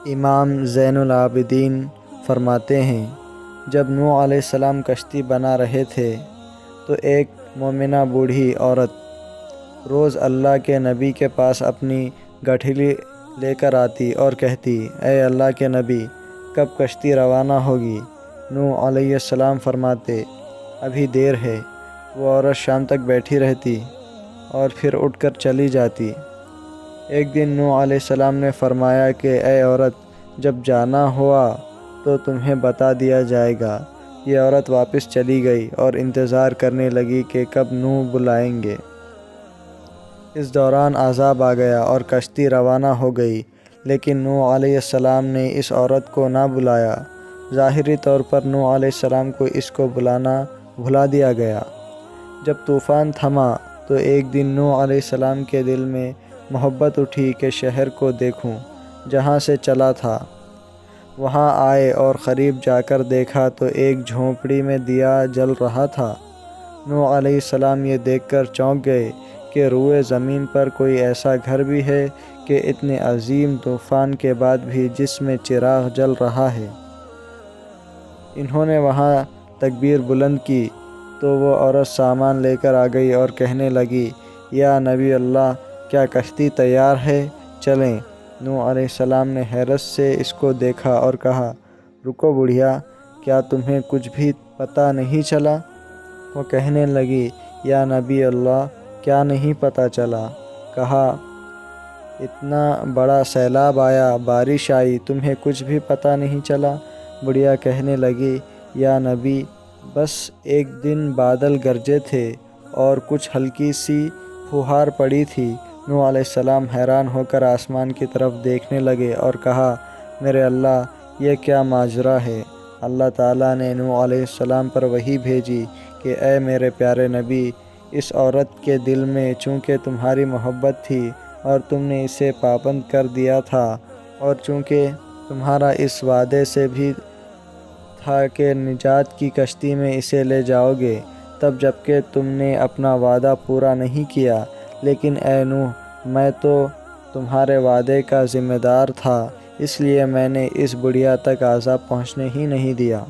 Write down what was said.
امام زین العابدین فرماتے ہیں، جب نوح علیہ السلام کشتی بنا رہے تھے تو ایک مومنہ بوڑھی عورت روز اللہ کے نبی کے پاس اپنی گٹھلی لے کر آتی اور کہتی، اے اللہ کے نبی، کب کشتی روانہ ہوگی؟ نوح علیہ السلام فرماتے، ابھی دیر ہے۔ وہ عورت شام تک بیٹھی رہتی اور پھر اٹھ کر چلی جاتی۔ ایک دن نوح علیہ السلام نے فرمایا کہ اے عورت، جب جانا ہوا تو تمہیں بتا دیا جائے گا۔ یہ عورت واپس چلی گئی اور انتظار کرنے لگی کہ کب نوح بلائیں گے۔ اس دوران عذاب آ گیا اور کشتی روانہ ہو گئی، لیکن نوح علیہ السلام نے اس عورت کو نہ بلایا۔ ظاہری طور پر نوح علیہ السلام کو اس کو بلانا بھلا دیا گیا۔ جب طوفان تھما تو ایک دن نوح علیہ السلام کے دل میں محبت اٹھی کہ شہر کو دیکھوں جہاں سے چلا تھا۔ وہاں آئے اور قریب جا کر دیکھا تو ایک جھونپڑی میں دیا جل رہا تھا۔ نوح علیہ السلام یہ دیکھ کر چونک گئے کہ روئے زمین پر کوئی ایسا گھر بھی ہے کہ اتنے عظیم طوفان کے بعد بھی جس میں چراغ جل رہا ہے۔ انہوں نے وہاں تکبیر بلند کی تو وہ عورت سامان لے کر آ گئی اور کہنے لگی، یا نبی اللہ، کیا کشتی تیار ہے؟ چلیں۔ نوح علیہ السلام نے حیرت سے اس کو دیکھا اور کہا، رکو بڑھیا، کیا تمہیں کچھ بھی پتہ نہیں چلا؟ وہ کہنے لگی، یا نبی اللہ، کیا نہیں پتہ چلا؟ کہا، اتنا بڑا سیلاب آیا، بارش آئی، تمہیں کچھ بھی پتہ نہیں چلا؟ بڑھیا کہنے لگی، یا نبی، بس ایک دن بادل گرجے تھے اور کچھ ہلکی سی پھوہار پڑی تھی۔ نوح علیہ السلام حیران ہو کر آسمان کی طرف دیکھنے لگے اور کہا، میرے اللہ، یہ کیا ماجرا ہے؟ اللہ تعالیٰ نے نوح علیہ السلام پر وحی بھیجی کہ اے میرے پیارے نبی، اس عورت کے دل میں چونکہ تمہاری محبت تھی اور تم نے اسے پابند کر دیا تھا، اور چونکہ تمہارا اس وعدے سے بھی تھا کہ نجات کی کشتی میں اسے لے جاؤ گے، تب جبکہ تم نے اپنا وعدہ پورا نہیں کیا، لیکن اے نوح، میں تو تمہارے وعدے کا ذمہ دار تھا، اس لیے میں نے اس بڑھیا تک عذاب پہنچنے ہی نہیں دیا۔